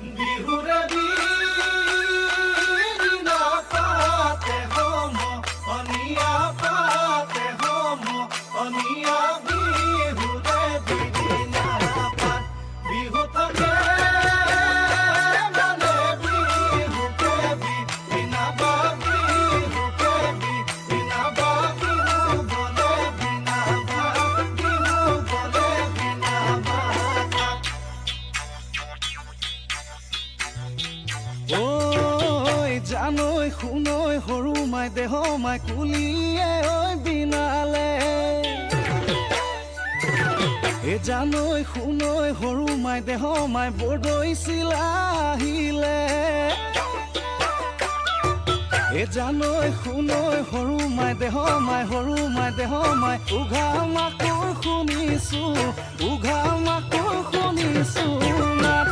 বিহুৰে দিনা পাতে হম অনিয়া পাতে হম অনিয়া বিহুৰে দিনা পাত বিহু থাকে মানে বিহুকে বিনা বা বিহুকে বিনা বা বিহু বলে বিনা বা বিহু বলে বিনা বা ঐ জানৈ শুনৈ সৰু মাই দেহ মাই কুলিয়ে ঐ বিনালে জানৈ শুনৈ সৰু মাই দেহ মাই বৰদৈ চিলা আহিলে জানৈ শুনৈ সৰু মাই দেহ মাই সৰু মাই দেহ মাই উঘা মাকৰ শুনিছো উঘা মাকৰ শুনিছো মাত